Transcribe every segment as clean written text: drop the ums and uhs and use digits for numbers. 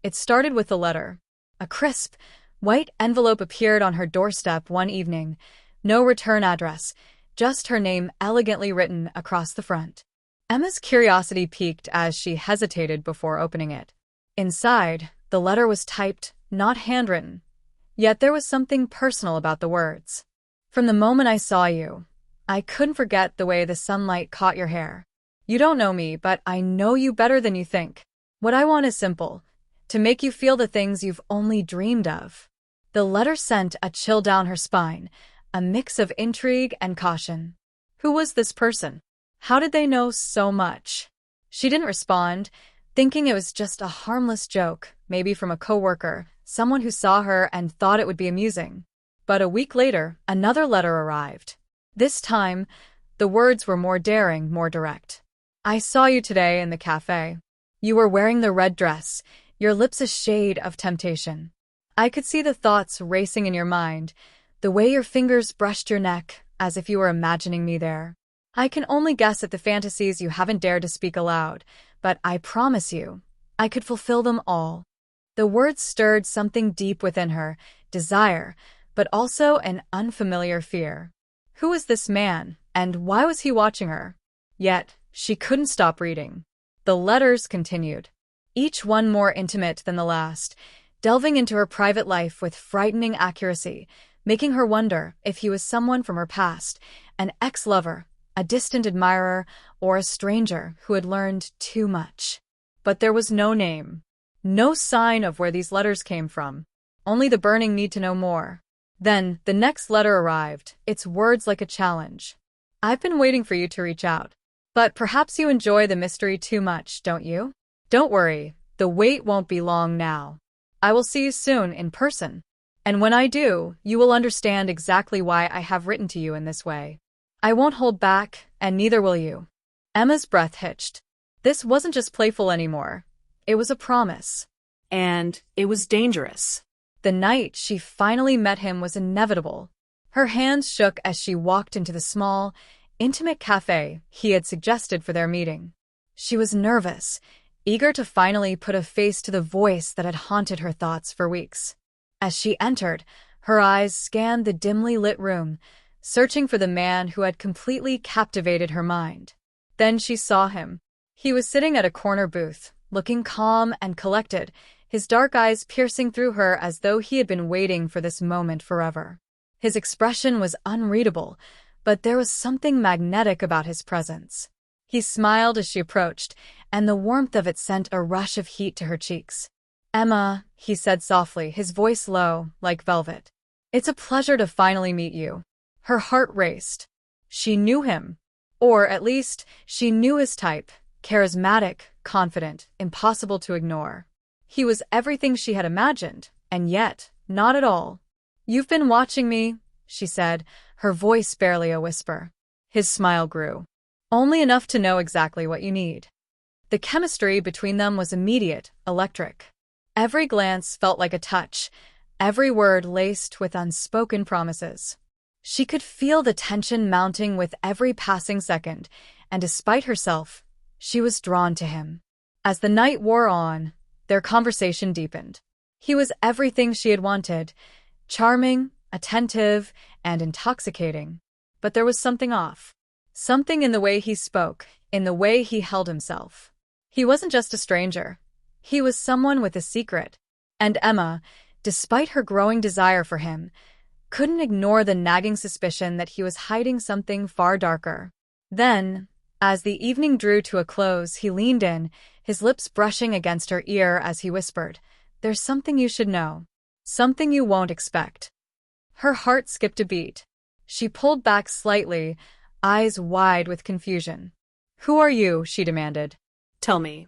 It started with the letter. A crisp, white envelope appeared on her doorstep one evening. No return address, just her name elegantly written across the front. Emma's curiosity piqued as she hesitated before opening it. Inside, the letter was typed, not handwritten. Yet there was something personal about the words. From the moment I saw you, I couldn't forget the way the sunlight caught your hair. You don't know me, but I know you better than you think. What I want is simple, to make you feel the things you've only dreamed of. The letter sent a chill down her spine, a mix of intrigue and caution. Who was this person? How did they know so much? She didn't respond, thinking it was just a harmless joke, maybe from a coworker, someone who saw her and thought it would be amusing. But a week later, another letter arrived. This time, the words were more daring, more direct. I saw you today in the cafe. You were wearing the red dress, your lips a shade of temptation. I could see the thoughts racing in your mind, the way your fingers brushed your neck, as if you were imagining me there. I can only guess at the fantasies you haven't dared to speak aloud, but I promise you, I could fulfill them all. The words stirred something deep within her, desire, but also an unfamiliar fear. Who was this man, and why was he watching her? Yet, she couldn't stop reading. The letters continued, each one more intimate than the last, delving into her private life with frightening accuracy, making her wonder if he was someone from her past, an ex-lover, a distant admirer, or a stranger who had learned too much. But there was no name, no sign of where these letters came from, only the burning need to know more. Then, the next letter arrived, its words like a challenge. I've been waiting for you to reach out. But perhaps you enjoy the mystery too much, don't you? Don't worry, the wait won't be long now. I will see you soon in person. And when I do, you will understand exactly why I have written to you in this way. I won't hold back, and neither will you. Emma's breath hitched. This wasn't just playful anymore. It was a promise. And it was dangerous. The night she finally met him was inevitable. Her hands shook as she walked into the small, intimate cafe he had suggested for their meeting. She was nervous, eager to finally put a face to the voice that had haunted her thoughts for weeks. As she entered, her eyes scanned the dimly lit room, searching for the man who had completely captivated her mind. Then she saw him. He was sitting at a corner booth, looking calm and collected, his dark eyes piercing through her as though he had been waiting for this moment forever. His expression was unreadable, but there was something magnetic about his presence. He smiled as she approached, and the warmth of it sent a rush of heat to her cheeks. Emma, he said softly, his voice low, like velvet. It's a pleasure to finally meet you. Her heart raced. She knew him. Or, at least, she knew his type, charismatic, confident, impossible to ignore. He was everything she had imagined, and yet, not at all. You've been watching me, she said, her voice barely a whisper. His smile grew. Only enough to know exactly what you need. The chemistry between them was immediate, electric. Every glance felt like a touch, every word laced with unspoken promises. She could feel the tension mounting with every passing second, and despite herself, she was drawn to him. As the night wore on, their conversation deepened. He was everything she had wanted, charming, attentive, and intoxicating. But there was something off. Something in the way he spoke, in the way he held himself. He wasn't just a stranger. He was someone with a secret. And Emma, despite her growing desire for him, couldn't ignore the nagging suspicion that he was hiding something far darker. Then, as the evening drew to a close, he leaned in, his lips brushing against her ear as he whispered, "There's something you should know. Something you won't expect." Her heart skipped a beat. She pulled back slightly, eyes wide with confusion. "Who are you?" she demanded. Tell me.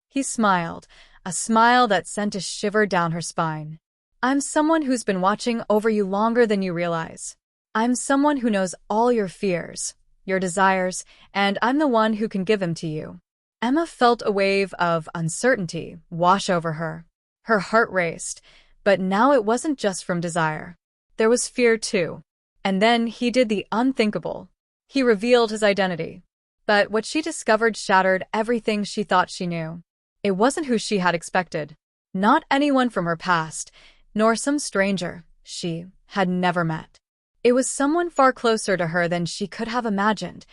He smiled, a smile that sent a shiver down her spine. "I'm someone who's been watching over you longer than you realize. I'm someone who knows all your fears, your desires, and I'm the one who can give them to you." Emma felt a wave of uncertainty wash over her. Her heart raced, but now it wasn't just from desire. There was fear too. And then he did the unthinkable. He revealed his identity. But what she discovered shattered everything she thought she knew. It wasn't who she had expected. Not anyone from her past, nor some stranger she had never met. It was someone far closer to her than she could have imagined,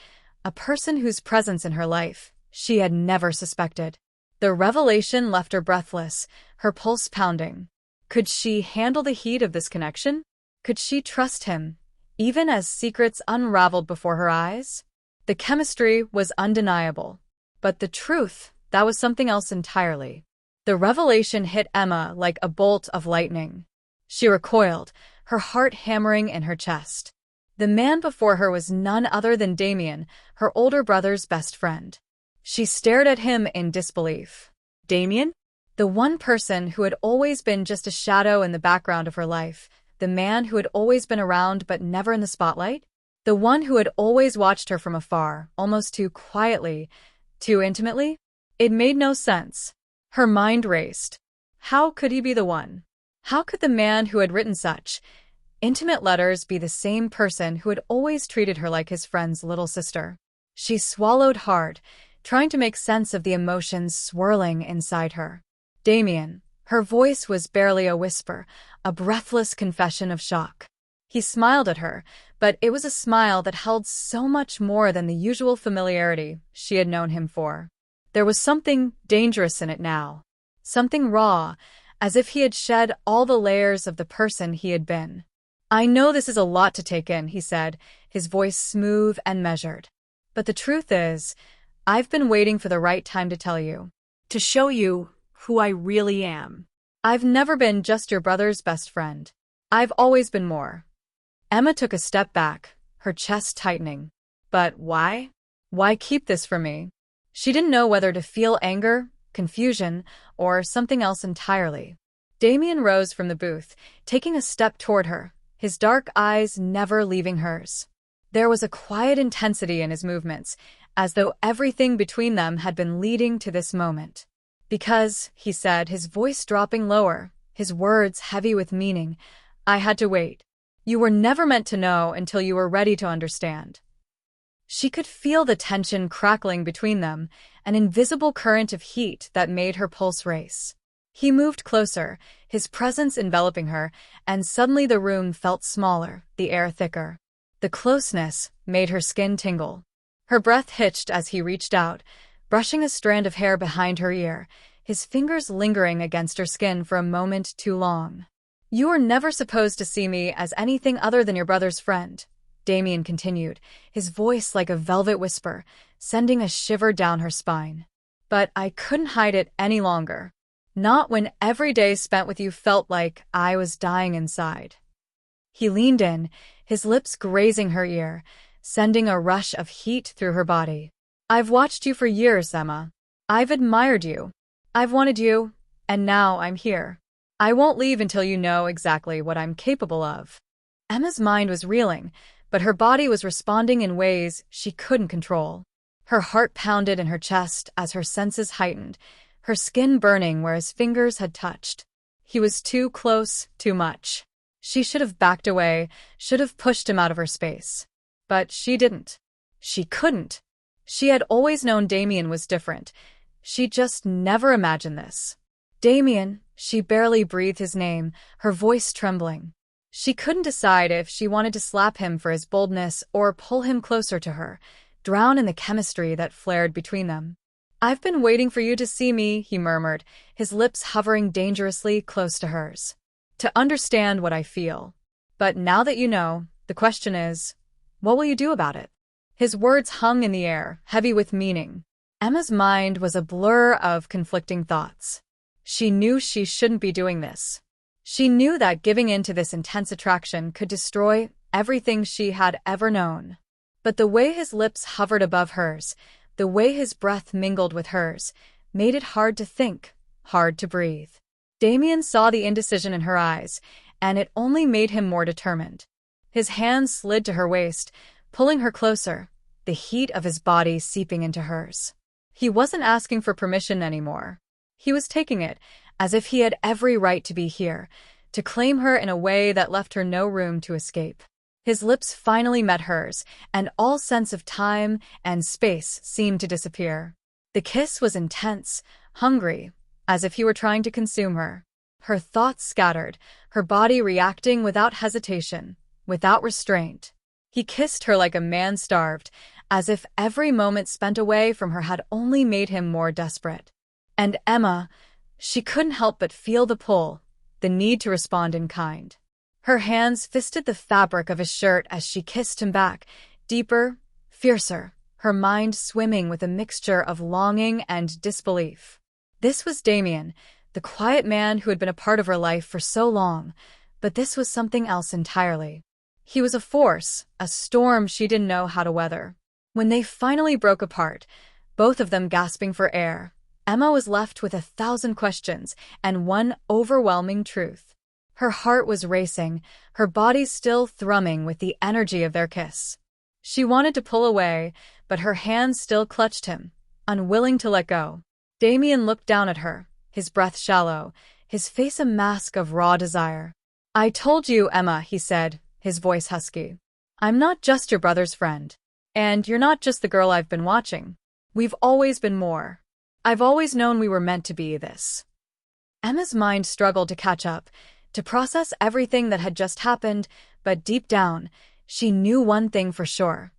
a person whose presence in her life she had never suspected. The revelation left her breathless, her pulse pounding. Could she handle the heat of this connection? Could she trust him, even as secrets unraveled before her eyes? The chemistry was undeniable, but the truth, that was something else entirely. The revelation hit Emma like a bolt of lightning. She recoiled, her heart hammering in her chest. The man before her was none other than Damien, her older brother's best friend. She stared at him in disbelief. Damien? The one person who had always been just a shadow in the background of her life, the man who had always been around but never in the spotlight, the one who had always watched her from afar, almost too quietly, too intimately? It made no sense. Her mind raced. How could he be the one? How could the man who had written such intimate letters be the same person who had always treated her like his friend's little sister? She swallowed hard, trying to make sense of the emotions swirling inside her. Damien. Her voice was barely a whisper, a breathless confession of shock. He smiled at her, but it was a smile that held so much more than the usual familiarity she had known him for. There was something dangerous in it now. Something raw, as if he had shed all the layers of the person he had been. "I know this is a lot to take in," he said, his voice smooth and measured. "But the truth is, I've been waiting for the right time to tell you. To show you who I really am. I've never been just your brother's best friend. I've always been more." Emma took a step back, her chest tightening. But why? Why keep this from me? She didn't know whether to feel anger, confusion, or something else entirely. Damien rose from the booth, taking a step toward her, his dark eyes never leaving hers. There was a quiet intensity in his movements, as though everything between them had been leading to this moment. "Because," he said, his voice dropping lower, his words heavy with meaning, "I had to wait. You were never meant to know until you were ready to understand." She could feel the tension crackling between them, an invisible current of heat that made her pulse race. He moved closer, his presence enveloping her, and suddenly the room felt smaller, the air thicker. The closeness made her skin tingle. Her breath hitched as he reached out, brushing a strand of hair behind her ear, his fingers lingering against her skin for a moment too long. "You were never supposed to see me as anything other than your brother's friend," Damien continued, his voice like a velvet whisper, sending a shiver down her spine. "But I couldn't hide it any longer. Not when every day spent with you felt like I was dying inside." He leaned in, his lips grazing her ear, sending a rush of heat through her body. "I've watched you for years, Emma. I've admired you. I've wanted you, and now I'm here. I won't leave until you know exactly what I'm capable of." Emma's mind was reeling, but her body was responding in ways she couldn't control. Her heart pounded in her chest as her senses heightened, her skin burning where his fingers had touched. He was too close, too much. She should have backed away, should have pushed him out of her space. But she didn't. She couldn't. She had always known Damien was different. She just never imagined this. "Damien," she barely breathed his name, her voice trembling. She couldn't decide if she wanted to slap him for his boldness or pull him closer to her, drown in the chemistry that flared between them. "I've been waiting for you to see me," he murmured, his lips hovering dangerously close to hers. "To understand what I feel. But now that you know, the question is, what will you do about it?" His words hung in the air, heavy with meaning. Emma's mind was a blur of conflicting thoughts. She knew she shouldn't be doing this. She knew that giving in to this intense attraction could destroy everything she had ever known. But the way his lips hovered above hers, the way his breath mingled with hers, made it hard to think, hard to breathe. Damien saw the indecision in her eyes, and it only made him more determined. His hands slid to her waist, pulling her closer, the heat of his body seeping into hers. He wasn't asking for permission anymore. He was taking it, as if he had every right to be here, to claim her in a way that left her no room to escape. His lips finally met hers, and all sense of time and space seemed to disappear. The kiss was intense, hungry, as if he were trying to consume her. Her thoughts scattered, her body reacting without hesitation, without restraint. He kissed her like a man starved, as if every moment spent away from her had only made him more desperate. And Emma, she couldn't help but feel the pull, the need to respond in kind. Her hands fisted the fabric of his shirt as she kissed him back, deeper, fiercer, her mind swimming with a mixture of longing and disbelief. This was Damien, the quiet man who had been a part of her life for so long, but this was something else entirely. He was a force, a storm she didn't know how to weather. When they finally broke apart, both of them gasping for air, Emma was left with 1,000 questions and one overwhelming truth. Her heart was racing, her body still thrumming with the energy of their kiss. She wanted to pull away, but her hands still clutched him, unwilling to let go. Damien looked down at her, his breath shallow, his face a mask of raw desire. "I told you, Emma," he said, his voice husky. "I'm not just your brother's friend. And you're not just the girl I've been watching. We've always been more. I've always known we were meant to be this." Emma's mind struggled to catch up, to process everything that had just happened, but deep down, she knew one thing for sure.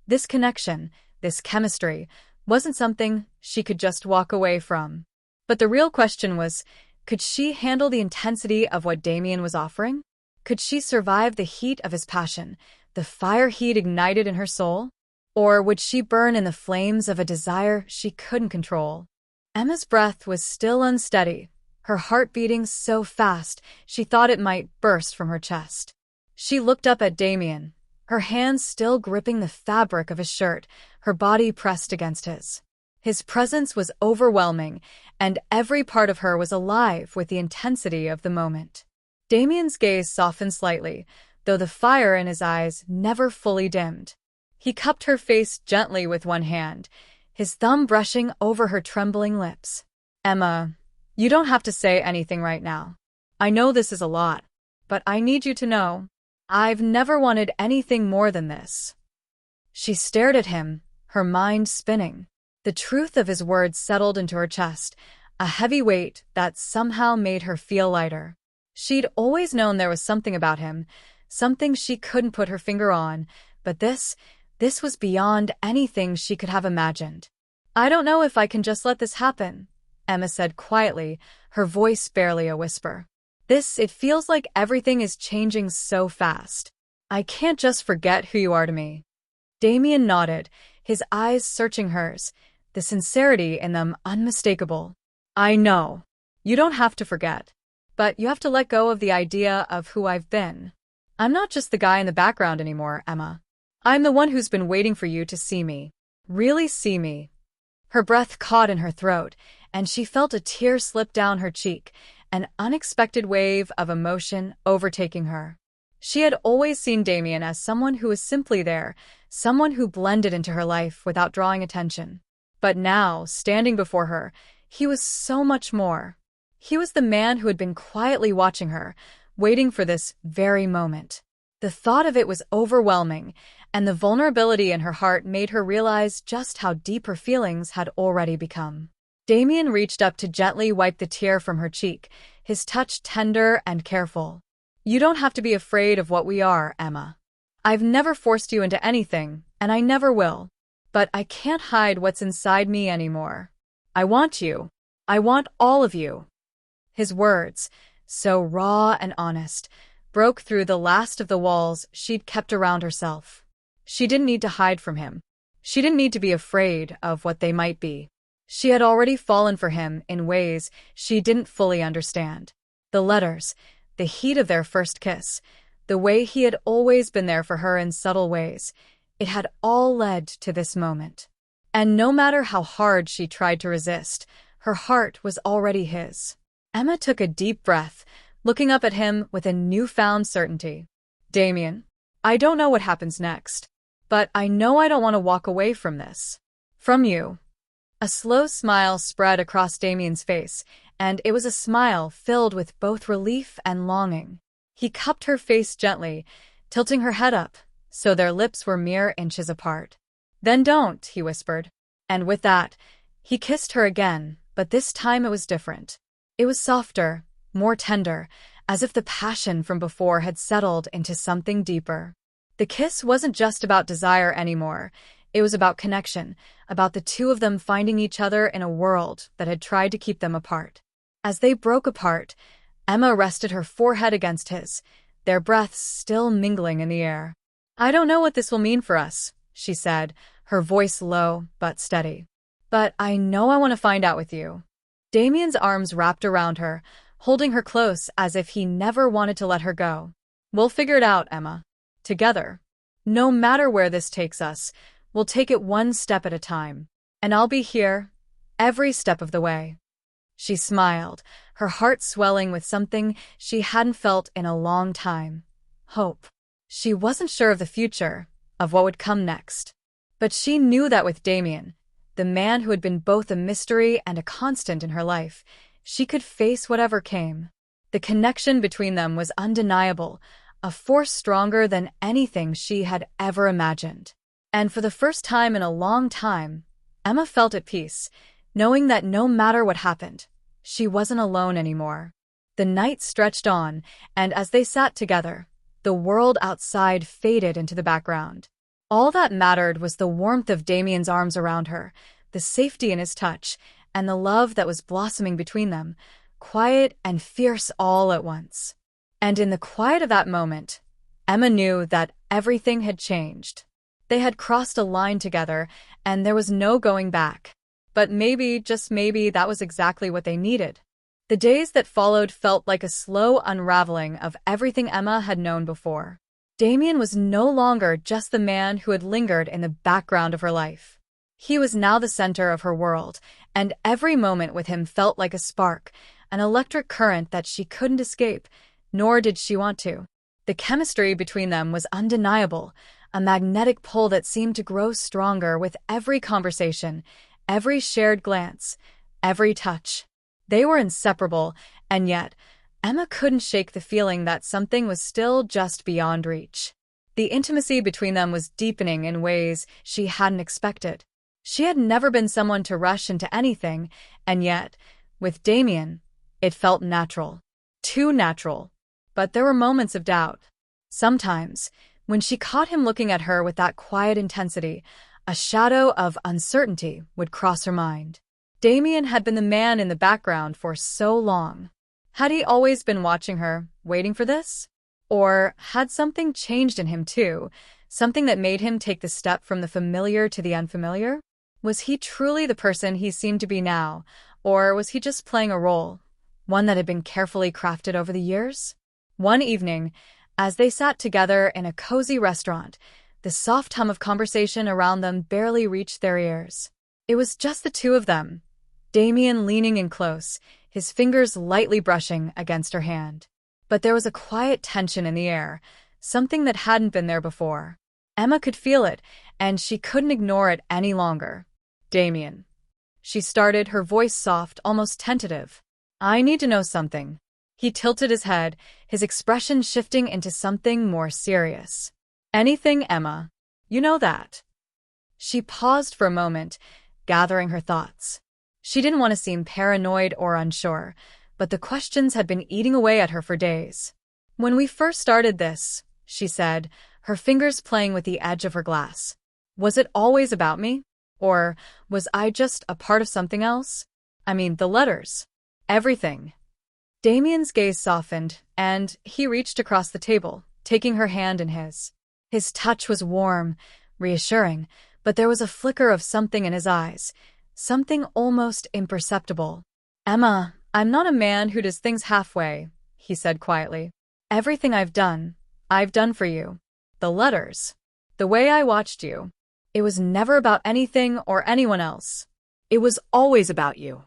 This connection, this chemistry, wasn't something she could just walk away from. But the real question was, could she handle the intensity of what Damien was offering? Could she survive the heat of his passion, the fire he'd ignited in her soul? Or would she burn in the flames of a desire she couldn't control? Emma's breath was still unsteady, her heart beating so fast she thought it might burst from her chest. She looked up at Damien, her hands still gripping the fabric of his shirt, her body pressed against his. His presence was overwhelming, and every part of her was alive with the intensity of the moment. Damien's gaze softened slightly, though the fire in his eyes never fully dimmed. He cupped her face gently with one hand, his thumb brushing over her trembling lips. "Emma, you don't have to say anything right now. I know this is a lot, but I need you to know, I've never wanted anything more than this." She stared at him, her mind spinning. The truth of his words settled into her chest, a heavy weight that somehow made her feel lighter. She'd always known there was something about him, something she couldn't put her finger on, but this was beyond anything she could have imagined. "I don't know if I can just let this happen," Emma said quietly, her voice barely a whisper. It feels like everything is changing so fast. I can't just forget who you are to me." Damien nodded, his eyes searching hers, the sincerity in them unmistakable. "I know. You don't have to forget. But you have to let go of the idea of who I've been. I'm not just the guy in the background anymore, Emma. I'm the one who's been waiting for you to see me. Really see me." Her breath caught in her throat, and she felt a tear slip down her cheek, an unexpected wave of emotion overtaking her. She had always seen Damien as someone who was simply there, someone who blended into her life without drawing attention. But now, standing before her, he was so much more. He was the man who had been quietly watching her, waiting for this very moment. The thought of it was overwhelming, and the vulnerability in her heart made her realize just how deep her feelings had already become. Damien reached up to gently wipe the tear from her cheek, his touch tender and careful. "You don't have to be afraid of what we are, Emma. I've never forced you into anything, and I never will. But I can't hide what's inside me anymore. I want you. I want all of you." His words, so raw and honest, broke through the last of the walls she'd kept around herself. She didn't need to hide from him. She didn't need to be afraid of what they might be. She had already fallen for him in ways she didn't fully understand. The letters, the heat of their first kiss, the way he had always been there for her in subtle ways, it had all led to this moment. And no matter how hard she tried to resist, her heart was already his. Emma took a deep breath, looking up at him with a newfound certainty. "Damien, I don't know what happens next, but I know I don't want to walk away from this. From you." A slow smile spread across Damien's face, and it was a smile filled with both relief and longing. He cupped her face gently, tilting her head up, so their lips were mere inches apart. "Then don't," he whispered. And with that, he kissed her again, but this time it was different. It was softer, more tender, as if the passion from before had settled into something deeper. The kiss wasn't just about desire anymore. It was about connection, about the two of them finding each other in a world that had tried to keep them apart. As they broke apart, Emma rested her forehead against his, their breaths still mingling in the air. "I don't know what this will mean for us," she said, her voice low but steady. "But I know I want to find out with you." Damien's arms wrapped around her, holding her close as if he never wanted to let her go. "We'll figure it out, Emma. Together. No matter where this takes us, we'll take it one step at a time. And I'll be here, every step of the way." She smiled, her heart swelling with something she hadn't felt in a long time. Hope. She wasn't sure of the future, of what would come next. But she knew that with Damien, the man who had been both a mystery and a constant in her life, she could face whatever came. The connection between them was undeniable, a force stronger than anything she had ever imagined. And for the first time in a long time, Emma felt at peace, knowing that no matter what happened, she wasn't alone anymore. The night stretched on, and as they sat together, the world outside faded into the background. All that mattered was the warmth of Damien's arms around her, the safety in his touch, and the love that was blossoming between them, quiet and fierce all at once. And in the quiet of that moment, Emma knew that everything had changed. They had crossed a line together, and there was no going back. But maybe, just maybe, that was exactly what they needed. The days that followed felt like a slow unraveling of everything Emma had known before. Damien was no longer just the man who had lingered in the background of her life. He was now the center of her world, and every moment with him felt like a spark, an electric current that she couldn't escape, nor did she want to. The chemistry between them was undeniable, a magnetic pull that seemed to grow stronger with every conversation, every shared glance, every touch. They were inseparable, and yet, Emma couldn't shake the feeling that something was still just beyond reach. The intimacy between them was deepening in ways she hadn't expected. She had never been someone to rush into anything, and yet, with Damien, it felt natural. Too natural. But there were moments of doubt. Sometimes, when she caught him looking at her with that quiet intensity, a shadow of uncertainty would cross her mind. Damien had been the man in the background for so long. Had he always been watching her, waiting for this? Or had something changed in him too, something that made him take the step from the familiar to the unfamiliar? Was he truly the person he seemed to be now, or was he just playing a role, one that had been carefully crafted over the years? One evening, as they sat together in a cozy restaurant, the soft hum of conversation around them barely reached their ears. It was just the two of them, Damien leaning in close, his fingers lightly brushing against her hand. But there was a quiet tension in the air, something that hadn't been there before. Emma could feel it, and she couldn't ignore it any longer. "Damien," she started, her voice soft, almost tentative. "I need to know something." He tilted his head, his expression shifting into something more serious. "Anything, Emma. You know that." She paused for a moment, gathering her thoughts. She didn't want to seem paranoid or unsure, but the questions had been eating away at her for days. "When we first started this," she said, her fingers playing with the edge of her glass, "was it always about me? Or was I just a part of something else? I mean, the letters. Everything." Damien's gaze softened, and he reached across the table, taking her hand in his. His touch was warm, reassuring, but there was a flicker of something in his eyes, something almost imperceptible. "Emma, I'm not a man who does things halfway," he said quietly. "Everything I've done for you. The letters. The way I watched you. It was never about anything or anyone else. It was always about you."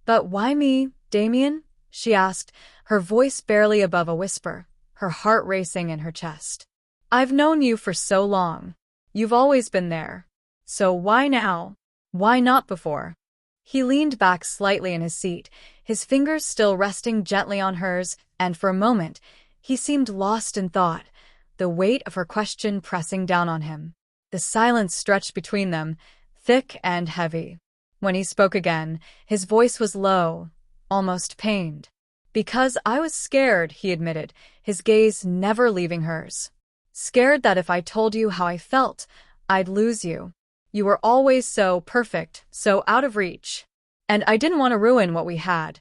"But why me, Damien?" she asked, her voice barely above a whisper, her heart racing in her chest. "I've known you for so long. You've always been there. So why now? Why not before?" He leaned back slightly in his seat, his fingers still resting gently on hers, and for a moment, he seemed lost in thought, the weight of her question pressing down on him. The silence stretched between them, thick and heavy. When he spoke again, his voice was low, almost pained. Because I was scared, he admitted, his gaze never leaving hers. Scared that if I told you how I felt, I'd lose you. You were always so perfect, so out of reach. And I didn't want to ruin what we had,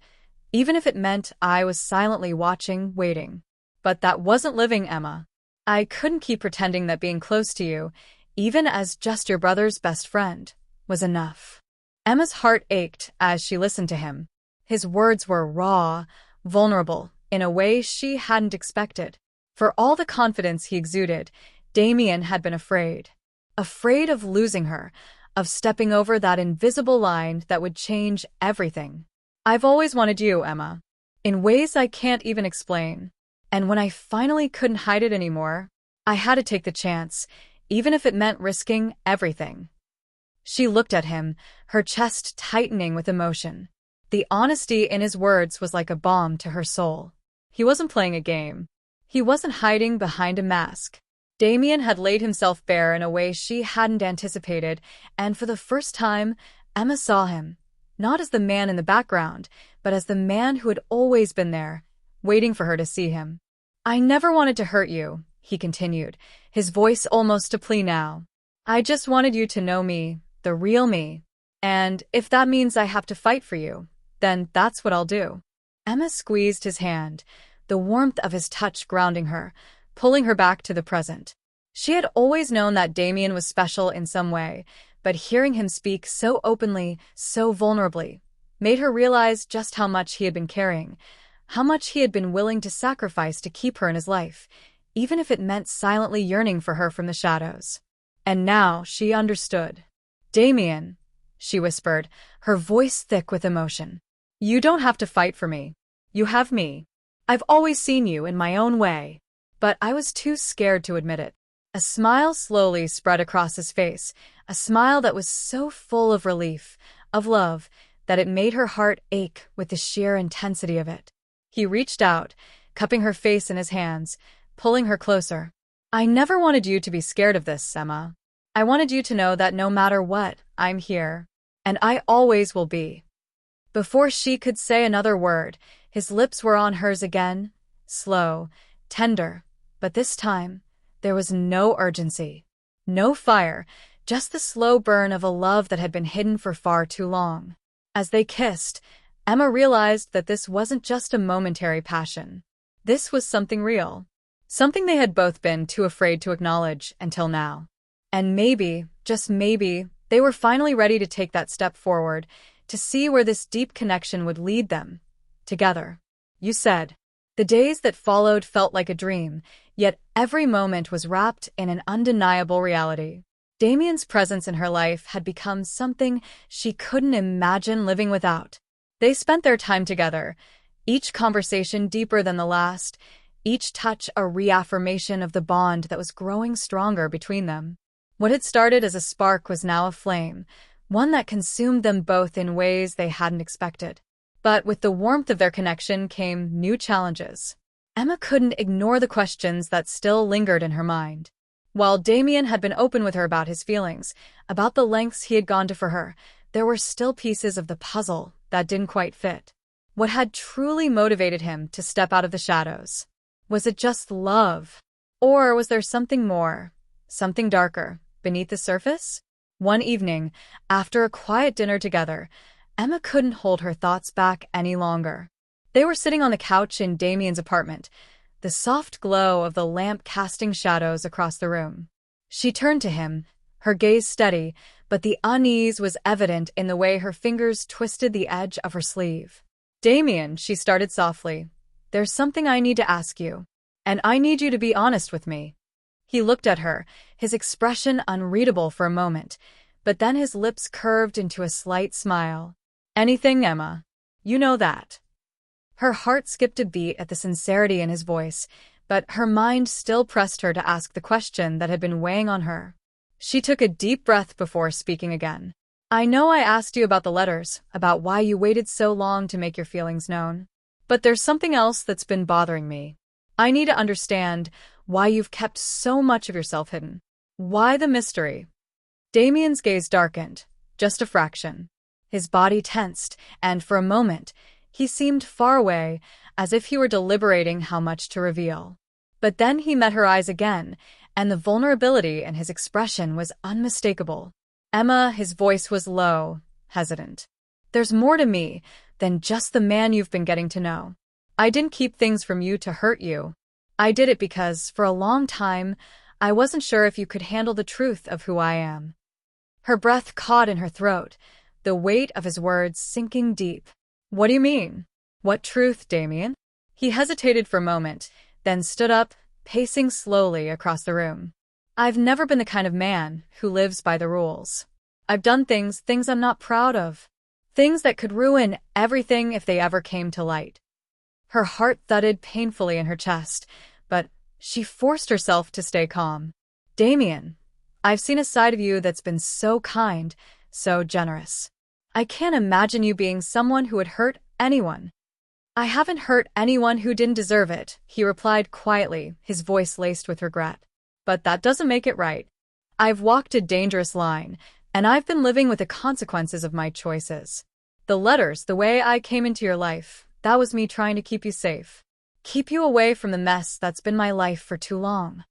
even if it meant I was silently watching, waiting. But that wasn't living, Emma. I couldn't keep pretending that being close to you, even as just your brother's best friend, was enough. Emma's heart ached as she listened to him. His words were raw, vulnerable, in a way she hadn't expected. For all the confidence he exuded, Damien had been afraid. Afraid of losing her, of stepping over that invisible line that would change everything. I've always wanted you, Emma, in ways I can't even explain. And when I finally couldn't hide it anymore, I had to take the chance, even if it meant risking everything. She looked at him, her chest tightening with emotion. The honesty in his words was like a balm to her soul. He wasn't playing a game. He wasn't hiding behind a mask. Damien had laid himself bare in a way she hadn't anticipated, and for the first time, Emma saw him, not as the man in the background, but as the man who had always been there, waiting for her to see him. I never wanted to hurt you, he continued, his voice almost a plea now. I just wanted you to know me, the real me. And if that means I have to fight for you, then that's what I'll do. Emma squeezed his hand, the warmth of his touch grounding her, pulling her back to the present. She had always known that Damien was special in some way, but hearing him speak so openly, so vulnerably, made her realize just how much he had been carrying, how much he had been willing to sacrifice to keep her in his life, even if it meant silently yearning for her from the shadows. And now she understood. Damien, she whispered, her voice thick with emotion. You don't have to fight for me. You have me. I've always seen you in my own way. But I was too scared to admit it. A smile slowly spread across his face, a smile that was so full of relief, of love, that it made her heart ache with the sheer intensity of it. He reached out, cupping her face in his hands, pulling her closer. I never wanted you to be scared of this, Emma. I wanted you to know that no matter what, I'm here. And I always will be. Before she could say another word, his lips were on hers again, slow, tender, but this time, there was no urgency, no fire, just the slow burn of a love that had been hidden for far too long. As they kissed, Emma realized that this wasn't just a momentary passion. This was something real, something they had both been too afraid to acknowledge until now. And maybe, just maybe, they were finally ready to take that step forward, to see where this deep connection would lead them. Together. You said. The days that followed felt like a dream, yet every moment was wrapped in an undeniable reality. Damien's presence in her life had become something she couldn't imagine living without. They spent their time together, each conversation deeper than the last, each touch a reaffirmation of the bond that was growing stronger between them. What had started as a spark was now a flame, one that consumed them both in ways they hadn't expected. But with the warmth of their connection came new challenges. Emma couldn't ignore the questions that still lingered in her mind. While Damien had been open with her about his feelings, about the lengths he had gone to for her, there were still pieces of the puzzle that didn't quite fit. What had truly motivated him to step out of the shadows? Was it just love? Or was there something more, something darker, beneath the surface? One evening, after a quiet dinner together, Emma couldn't hold her thoughts back any longer. They were sitting on the couch in Damien's apartment, the soft glow of the lamp casting shadows across the room. She turned to him, her gaze steady, but the unease was evident in the way her fingers twisted the edge of her sleeve. Damien, she started softly, there's something I need to ask you, and I need you to be honest with me. He looked at her, his expression unreadable for a moment, but then his lips curved into a slight smile. Anything, Emma. You know that. Her heart skipped a beat at the sincerity in his voice, but her mind still pressed her to ask the question that had been weighing on her. She took a deep breath before speaking again. I know I asked you about the letters, about why you waited so long to make your feelings known. But there's something else that's been bothering me. I need to understand why you've kept so much of yourself hidden. Why the mystery? Damien's gaze darkened, just a fraction. His body tensed, and for a moment, He seemed far away, as if he were deliberating how much to reveal. But then he met her eyes again, and the vulnerability in his expression was unmistakable. "Emma," his voice was low, hesitant. "There's more to me than just the man you've been getting to know. I didn't keep things from you to hurt you. I did it because, for a long time, I wasn't sure if you could handle the truth of who I am." Her breath caught in her throat, the weight of his words sinking deep. "What do you mean? What truth, Damien?" He hesitated for a moment, then stood up, pacing slowly across the room. "I've never been the kind of man who lives by the rules. I've done things I'm not proud of. Things that could ruin everything if they ever came to light." Her heart thudded painfully in her chest, but she forced herself to stay calm. "Damien, I've seen a side of you that's been so kind, so generous. I can't imagine you being someone who would hurt anyone." "I haven't hurt anyone who didn't deserve it," he replied quietly, his voice laced with regret. "But that doesn't make it right. I've walked a dangerous line, and I've been living with the consequences of my choices. The letters, the way I came into your life, that was me trying to keep you safe. Keep you away from the mess that's been my life for too long."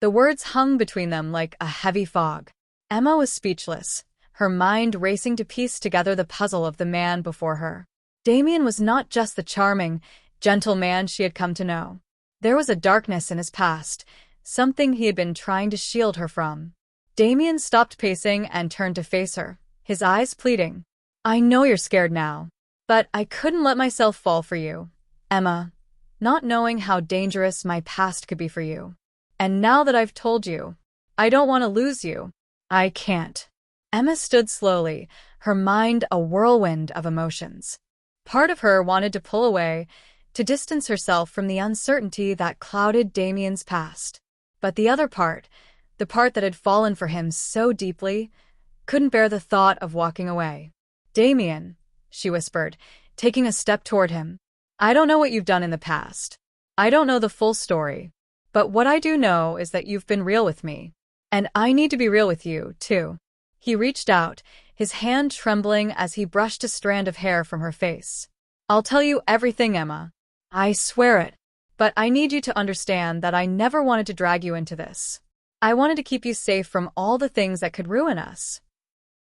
The words hung between them like a heavy fog. Emma was speechless, her mind racing to piece together the puzzle of the man before her. Damien was not just the charming, gentle man she had come to know. There was a darkness in his past, something he had been trying to shield her from. Damien stopped pacing and turned to face her, his eyes pleading. "I know you're scared now, but I couldn't let myself fall for you, Emma, not knowing how dangerous my past could be for you. And now that I've told you, I don't want to lose you. I can't." Emma stood slowly, her mind a whirlwind of emotions. Part of her wanted to pull away, to distance herself from the uncertainty that clouded Damien's past. But the other part, the part that had fallen for him so deeply, couldn't bear the thought of walking away. "Damien," she whispered, taking a step toward him, "I don't know what you've done in the past. I don't know the full story. But what I do know is that you've been real with me. And I need to be real with you, too." He reached out, his hand trembling as he brushed a strand of hair from her face. "I'll tell you everything, Emma. I swear it. But I need you to understand that I never wanted to drag you into this. I wanted to keep you safe from all the things that could ruin us."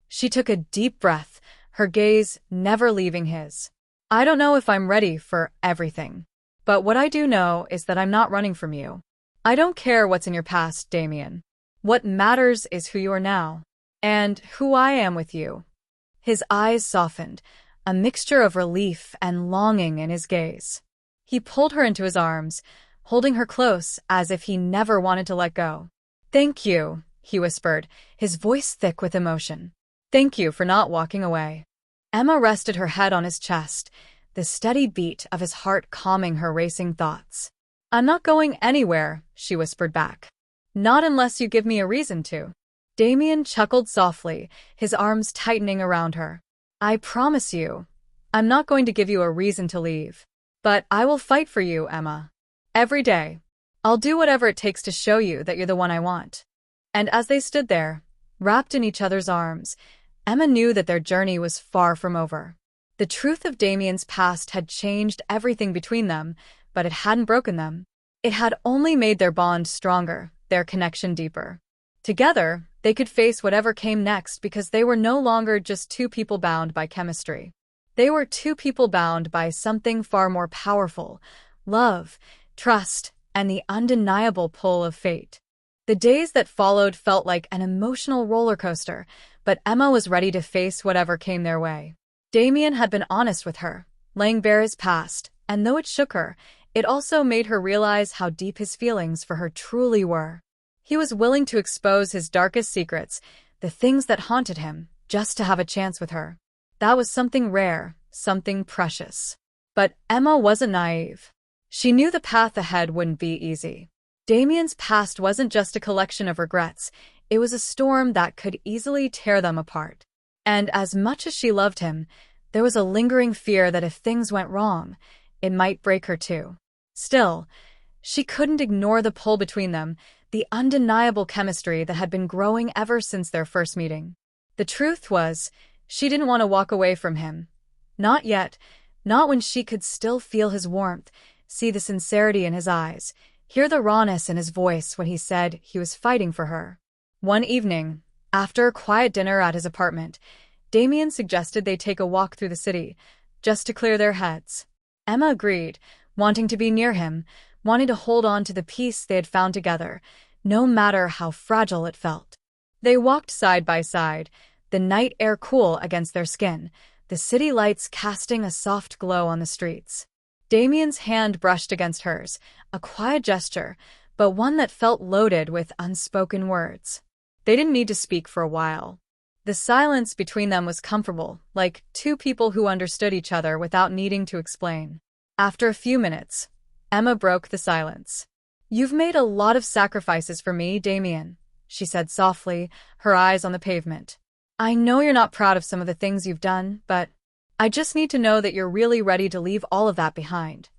She took a deep breath, her gaze never leaving his. "I don't know if I'm ready for everything. But what I do know is that I'm not running from you. I don't care what's in your past, Damien. What matters is who you are now. And who I am with you." His eyes softened, a mixture of relief and longing in his gaze. He pulled her into his arms, holding her close as if he never wanted to let go. "Thank you," he whispered, his voice thick with emotion. "Thank you for not walking away." Emma rested her head on his chest, the steady beat of his heart calming her racing thoughts. "I'm not going anywhere," she whispered back. "Not unless you give me a reason to." Damien chuckled softly, his arms tightening around her. "I promise you, I'm not going to give you a reason to leave. But I will fight for you, Emma. Every day. I'll do whatever it takes to show you that you're the one I want." And as they stood there, wrapped in each other's arms, Emma knew that their journey was far from over. The truth of Damien's past had changed everything between them, but it hadn't broken them. It had only made their bond stronger, their connection deeper. Together, they could face whatever came next because they were no longer just two people bound by chemistry. They were two people bound by something far more powerful: love, trust, and the undeniable pull of fate. The days that followed felt like an emotional roller coaster, but Emma was ready to face whatever came their way. Damien had been honest with her, laying bare his past, and though it shook her, it also made her realize how deep his feelings for her truly were. He was willing to expose his darkest secrets, the things that haunted him, just to have a chance with her. That was something rare, something precious. But Emma wasn't naive. She knew the path ahead wouldn't be easy. Damien's past wasn't just a collection of regrets, it was a storm that could easily tear them apart. And as much as she loved him, there was a lingering fear that if things went wrong, it might break her too. Still, she couldn't ignore the pull between them, the undeniable chemistry that had been growing ever since their first meeting. The truth was, she didn't want to walk away from him. Not yet, Not when she could still feel his warmth, see the sincerity in his eyes, hear the rawness in his voice when he said he was fighting for her. One evening, after a quiet dinner at his apartment, Damien suggested they take a walk through the city, just to clear their heads. Emma agreed, wanting to be near him, wanting to hold on to the peace they had found together, no matter how fragile it felt. They walked side by side, the night air cool against their skin, the city lights casting a soft glow on the streets. Damien's hand brushed against hers, a quiet gesture, but one that felt loaded with unspoken words. They didn't need to speak for a while. The silence between them was comfortable, like two people who understood each other without needing to explain. After a few minutes, Emma broke the silence. "You've made a lot of sacrifices for me, Damien," she said softly, her eyes on the pavement. "I know you're not proud of some of the things you've done, but I just need to know that you're really ready to leave all of that behind."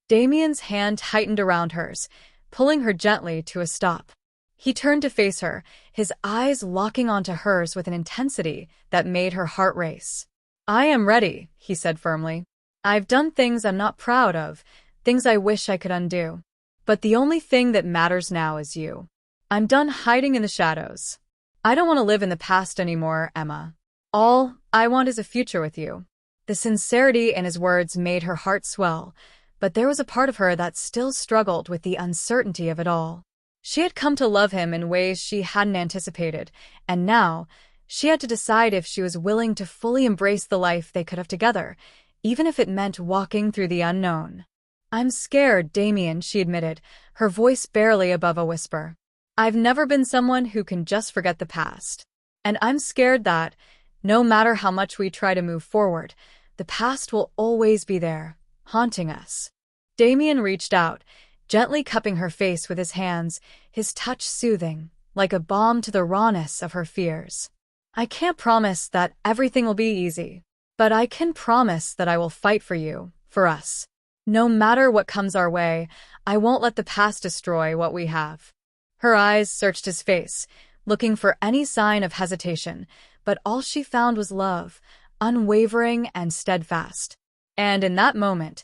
Damien's hand tightened around hers, pulling her gently to a stop. He turned to face her, his eyes locking onto hers with an intensity that made her heart race. "I am ready," he said firmly. "I've done things I'm not proud of, things I wish I could undo. But the only thing that matters now is you. I'm done hiding in the shadows. I don't want to live in the past anymore, Emma. All I want is a future with you." The sincerity in his words made her heart swell, but there was a part of her that still struggled with the uncertainty of it all. She had come to love him in ways she hadn't anticipated, and now she had to decide if she was willing to fully embrace the life they could have together, even if it meant walking through the unknown. "I'm scared, Damien," she admitted, her voice barely above a whisper. "I've never been someone who can just forget the past. And I'm scared that, no matter how much we try to move forward, the past will always be there, haunting us." Damien reached out, gently cupping her face with his hands, his touch soothing, like a balm to the rawness of her fears. "I can't promise that everything will be easy, but I can promise that I will fight for you, for us. No matter what comes our way, I won't let the past destroy what we have." Her eyes searched his face, looking for any sign of hesitation, but all she found was love, unwavering and steadfast. And in that moment,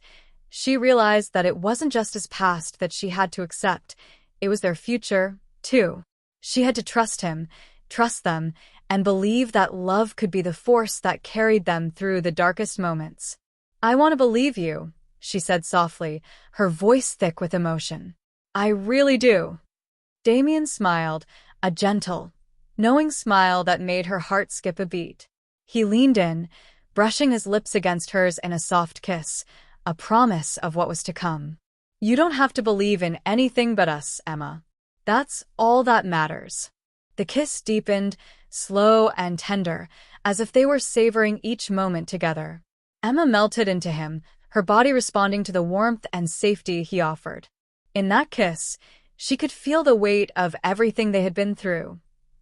she realized that it wasn't just his past that she had to accept, it was their future, too. She had to trust him, trust them, and believe that love could be the force that carried them through the darkest moments. "I want to believe you," she said softly, her voice thick with emotion. "I really do." Damien smiled, a gentle, knowing smile that made her heart skip a beat. He leaned in, brushing his lips against hers in a soft kiss, a promise of what was to come. "You don't have to believe in anything but us, Emma. That's all that matters." The kiss deepened, slow and tender, as if they were savoring each moment together. Emma melted into him, her body responding to the warmth and safety he offered. In that kiss, she could feel the weight of everything they had been through.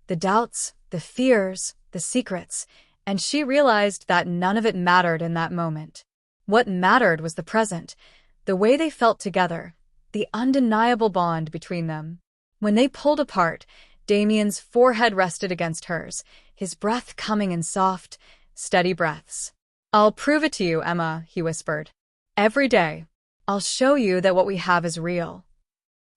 The doubts, the fears, the secrets, and she realized that none of it mattered in that moment. What mattered was the present, the way they felt together, the undeniable bond between them. When they pulled apart, Damien's forehead rested against hers, his breath coming in soft, steady breaths. "I'll prove it to you, Emma," he whispered. "Every day, I'll show you that what we have is real."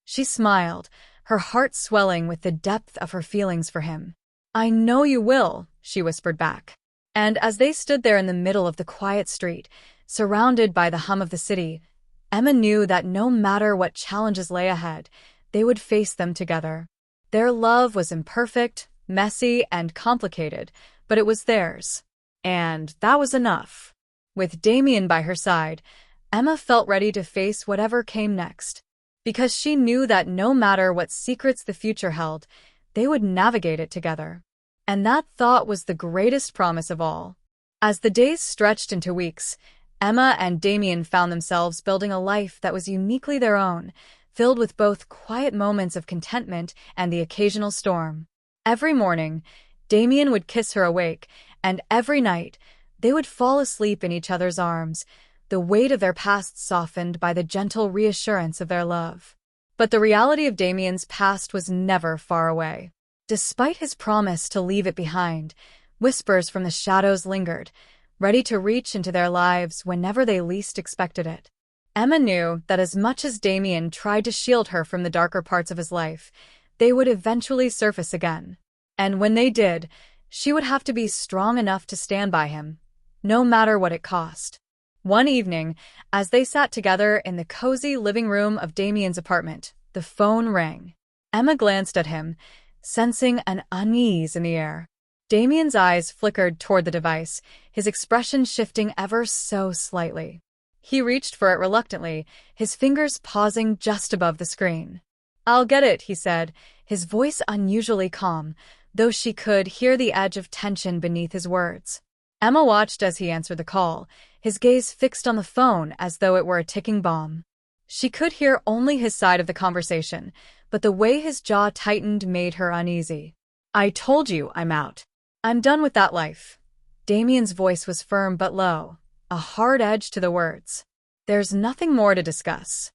She smiled, her heart swelling with the depth of her feelings for him. "I know you will," she whispered back. And as they stood there in the middle of the quiet street, surrounded by the hum of the city, Emma knew that no matter what challenges lay ahead, they would face them together. Their love was imperfect, messy, and complicated, but it was theirs. And that was enough. With Damien by her side, Emma felt ready to face whatever came next, because she knew that no matter what secrets the future held, they would navigate it together. And that thought was the greatest promise of all. As the days stretched into weeks, Emma and Damien found themselves building a life that was uniquely their own, filled with both quiet moments of contentment and the occasional storm. Every morning, Damien would kiss her awake, and every night, they would fall asleep in each other's arms, the weight of their past softened by the gentle reassurance of their love. But the reality of Damien's past was never far away. Despite his promise to leave it behind, whispers from the shadows lingered, ready to reach into their lives whenever they least expected it. Emma knew that as much as Damien tried to shield her from the darker parts of his life, they would eventually surface again. And when they did, she would have to be strong enough to stand by him, no matter what it cost. One evening, as they sat together in the cozy living room of Damien's apartment, the phone rang. Emma glanced at him, sensing an unease in the air. Damien's eyes flickered toward the device, his expression shifting ever so slightly. He reached for it reluctantly, his fingers pausing just above the screen. "I'll get it," he said, his voice unusually calm, though she could hear the edge of tension beneath his words. Emma watched as he answered the call, his gaze fixed on the phone as though it were a ticking bomb. She could hear only his side of the conversation, but the way his jaw tightened made her uneasy. "I told you I'm out. I'm done with that life." Damien's voice was firm but low, a hard edge to the words. "There's nothing more to discuss."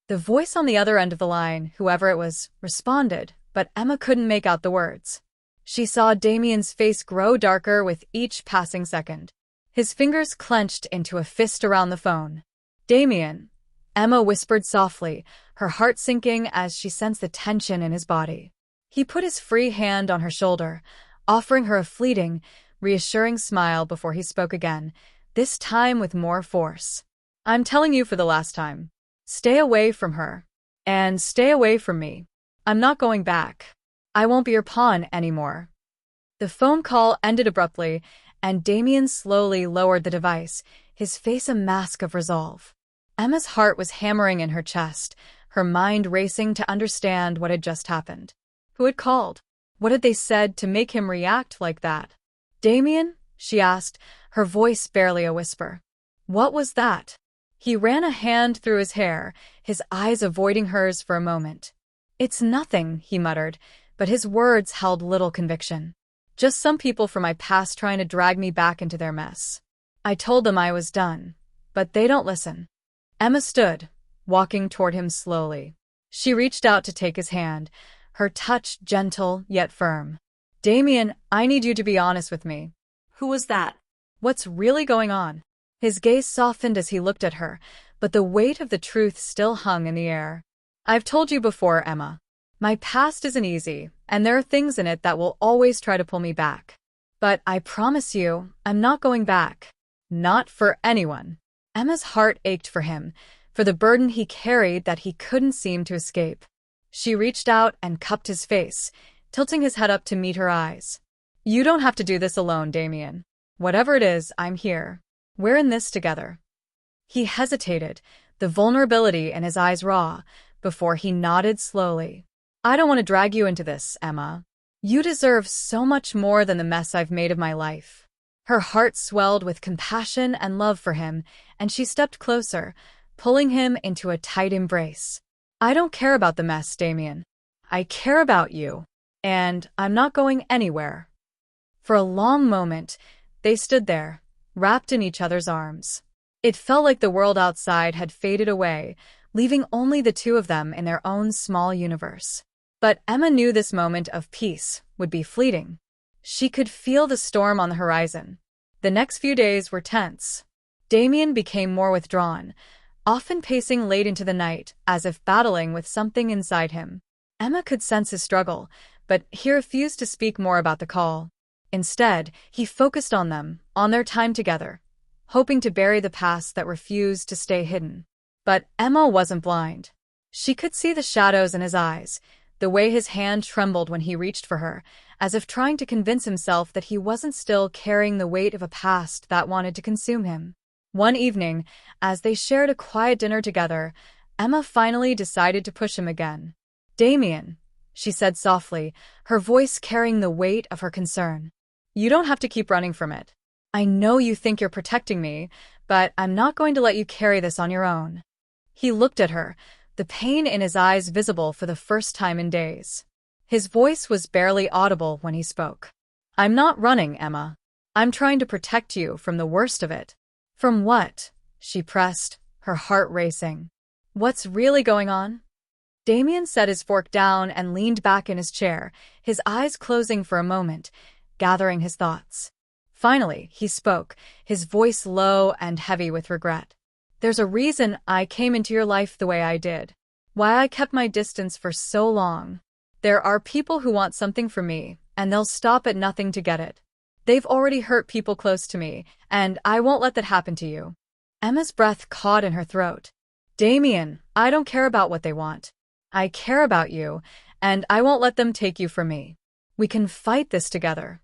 The voice on the other end of the line, whoever it was, responded, but Emma couldn't make out the words. She saw Damien's face grow darker with each passing second. His fingers clenched into a fist around the phone. "Damien," Emma whispered softly, her heart sinking as she sensed the tension in his body. He put his free hand on her shoulder, offering her a fleeting, reassuring smile before he spoke again, this time with more force. "I'm telling you for the last time. Stay away from her. And stay away from me. I'm not going back. I won't be your pawn anymore." The phone call ended abruptly, and Damien slowly lowered the device, his face a mask of resolve. Emma's heart was hammering in her chest, her mind racing to understand what had just happened. Who had called? What had they said to make him react like that? "Damien?" she asked, her voice barely a whisper. "What was that?" He ran a hand through his hair, his eyes avoiding hers for a moment. "It's nothing," he muttered, but his words held little conviction. "Just some people from my past trying to drag me back into their mess. I told them I was done, but they don't listen." Emma stood, walking toward him slowly. She reached out to take his hand, her touch gentle yet firm. "Damien, I need you to be honest with me." Who was that? "What's really going on?" His gaze softened as he looked at her, but the weight of the truth still hung in the air. "I've told you before, Emma. My past isn't easy, and there are things in it that will always try to pull me back. But I promise you, I'm not going back. Not for anyone." Emma's heart ached for him, for the burden he carried that he couldn't seem to escape. She reached out and cupped his face, tilting his head up to meet her eyes. "You don't have to do this alone, Damien. Whatever it is, I'm here. We're in this together." He hesitated, the vulnerability in his eyes raw, before he nodded slowly. "I don't want to drag you into this, Emma. You deserve so much more than the mess I've made of my life." Her heart swelled with compassion and love for him, and she stepped closer, pulling him into a tight embrace. "I don't care about the mess, Damien. I care about you. And I'm not going anywhere." For a long moment, they stood there, wrapped in each other's arms. It felt like the world outside had faded away, leaving only the two of them in their own small universe. But Emma knew this moment of peace would be fleeting. She could feel the storm on the horizon. The next few days were tense. Damien became more withdrawn, often pacing late into the night, as if battling with something inside him. Emma could sense his struggle, but he refused to speak more about the call. Instead, he focused on them, on their time together, hoping to bury the past that refused to stay hidden. But Emma wasn't blind. She could see the shadows in his eyes, the way his hand trembled when he reached for her, as if trying to convince himself that he wasn't still carrying the weight of a past that wanted to consume him. One evening, as they shared a quiet dinner together, Emma finally decided to push him again. "Damien," she said softly, her voice carrying the weight of her concern. "You don't have to keep running from it. I know you think you're protecting me, but I'm not going to let you carry this on your own." He looked at her, the pain in his eyes visible for the first time in days. His voice was barely audible when he spoke. "I'm not running, Emma. I'm trying to protect you from the worst of it." "From what?" she pressed, her heart racing. "What's really going on?" Damien set his fork down and leaned back in his chair, his eyes closing for a moment, gathering his thoughts. Finally, he spoke, his voice low and heavy with regret. There's a reason I came into your life the way I did. Why I kept my distance for so long. There are people who want something from me, and they'll stop at nothing to get it. They've already hurt people close to me, and I won't let that happen to you. Emma's breath caught in her throat. Damien, I don't care about what they want. I care about you, and I won't let them take you from me. We can fight this together.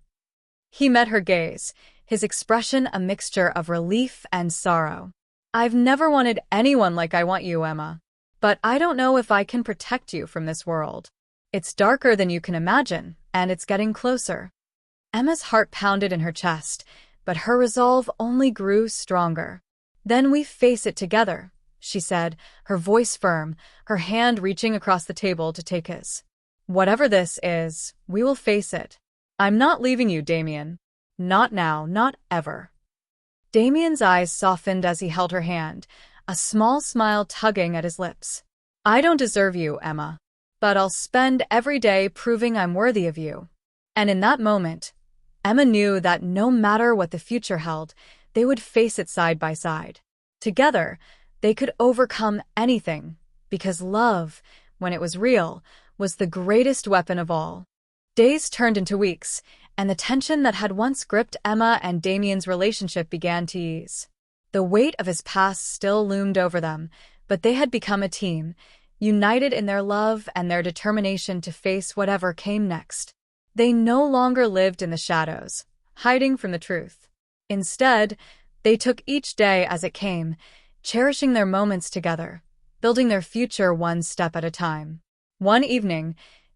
He met her gaze, his expression a mixture of relief and sorrow. I've never wanted anyone like I want you, Emma. But I don't know if I can protect you from this world. It's darker than you can imagine, and it's getting closer. Emma's heart pounded in her chest, but her resolve only grew stronger. Then we face it together, she said, her voice firm, her hand reaching across the table to take his. Whatever this is, we will face it. I'm not leaving you, Damien. Not now, not ever. Damien's eyes softened as he held her hand, a small smile tugging at his lips. I don't deserve you, Emma. But I'll spend every day proving I'm worthy of you. And in that moment, Emma knew that no matter what the future held, they would face it side by side. Together, they could overcome anything, because love, when it was real, was the greatest weapon of all. Days turned into weeks, and the tension that had once gripped Emma and Damien's relationship began to ease. The weight of his past still loomed over them, but they had become a team, united in their love and their determination to face whatever came next. They no longer lived in the shadows, hiding from the truth. Instead, they took each day as it came, cherishing their moments together, building their future one step at a time. One evening,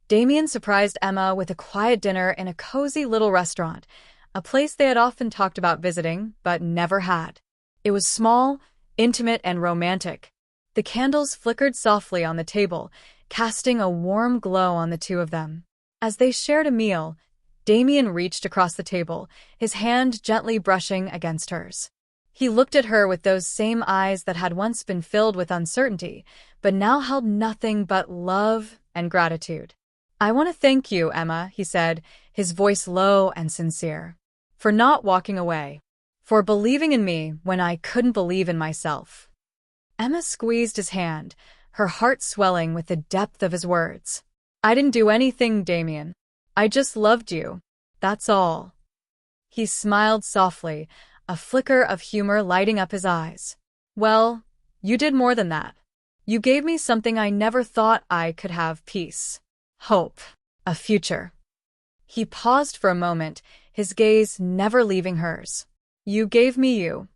Damien surprised Emma with a quiet dinner in a cozy little restaurant, a place they had often talked about visiting, but never had. It was small, intimate, and romantic. The candles flickered softly on the table, casting a warm glow on the two of them. As they shared a meal, Damien reached across the table, his hand gently brushing against hers. He looked at her with those same eyes that had once been filled with uncertainty, but now held nothing but love and gratitude. I want to thank you, Emma, he said, his voice low and sincere, for not walking away, for believing in me when I couldn't believe in myself. Emma squeezed his hand, her heart swelling with the depth of his words. I didn't do anything, Damien. I just loved you. That's all. He smiled softly, a flicker of humor lighting up his eyes. Well, you did more than that. You gave me something I never thought I could have: peace, hope, a future. He paused for a moment, his gaze never leaving hers. You gave me you.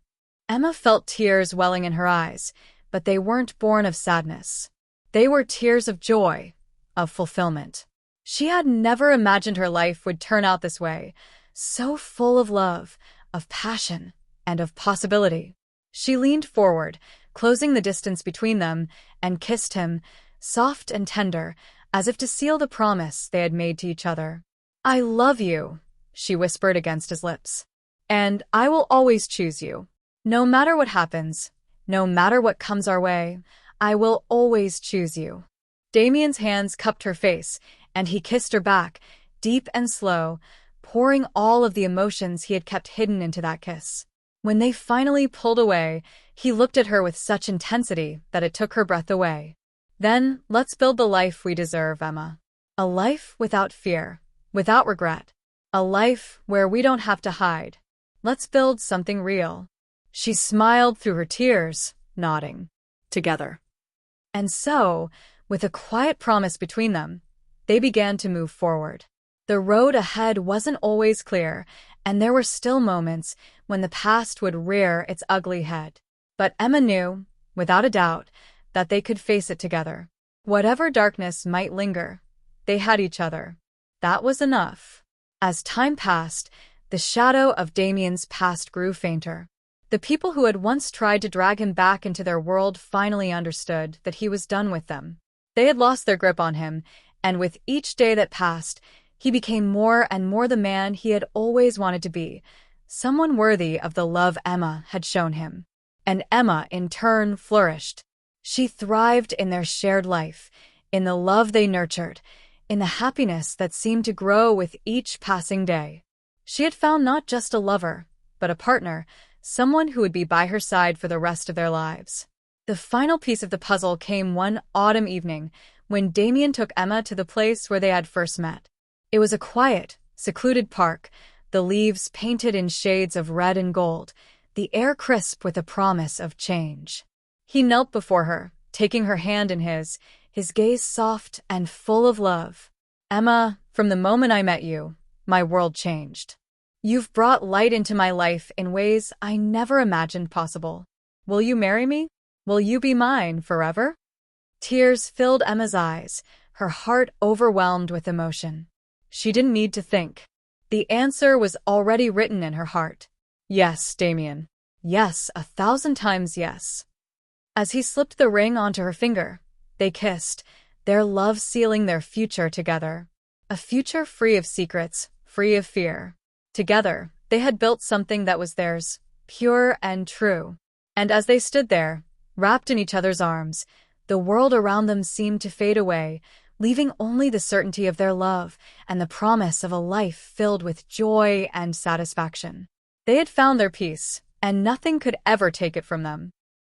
Emma felt tears welling in her eyes, but they weren't born of sadness. They were tears of joy, of fulfillment. She had never imagined her life would turn out this way, so full of love, of passion, and of possibility. She leaned forward, closing the distance between them, and kissed him, soft and tender, as if to seal the promise they had made to each other. I love you, she whispered against his lips. And I will always choose you. No matter what happens, no matter what comes our way, I will always choose you. Damien's hands cupped her face, and he kissed her back, deep and slow, pouring all of the emotions he had kept hidden into that kiss. When they finally pulled away, he looked at her with such intensity that it took her breath away. Then, let's build the life we deserve, Emma. A life without fear, without regret. A life where we don't have to hide. Let's build something real. She smiled through her tears, nodding. Together. And so, with a quiet promise between them, they began to move forward. The road ahead wasn't always clear, and there were still moments when the past would rear its ugly head. But Emma knew, without a doubt, that they could face it together. Whatever darkness might linger, they had each other. That was enough. As time passed, the shadow of Damien's past grew fainter. The people who had once tried to drag him back into their world finally understood that he was done with them. They had lost their grip on him, and with each day that passed, he became more and more the man he had always wanted to be, someone worthy of the love Emma had shown him. And Emma, in turn, flourished. She thrived in their shared life, in the love they nurtured, in the happiness that seemed to grow with each passing day. She had found not just a lover, but a partner, someone who would be by her side for the rest of their lives. The final piece of the puzzle came one autumn evening when Damien took Emma to the place where they had first met. It was a quiet, secluded park, the leaves painted in shades of red and gold, the air crisp with a promise of change. He knelt before her, taking her hand in his gaze soft and full of love. "Emma, from the moment I met you, my world changed. You've brought light into my life in ways I never imagined possible. Will you marry me? Will you be mine forever?" Tears filled Emma's eyes, her heart overwhelmed with emotion. She didn't need to think. The answer was already written in her heart. Yes, Damien. Yes, 1,000 times yes. As he slipped the ring onto her finger, they kissed, their love sealing their future together. A future free of secrets, free of fear. Together, they had built something that was theirs, pure and true. And as they stood there, wrapped in each other's arms, the world around them seemed to fade away, leaving only the certainty of their love and the promise of a life filled with joy and satisfaction. They had found their peace, and nothing could ever take it from them.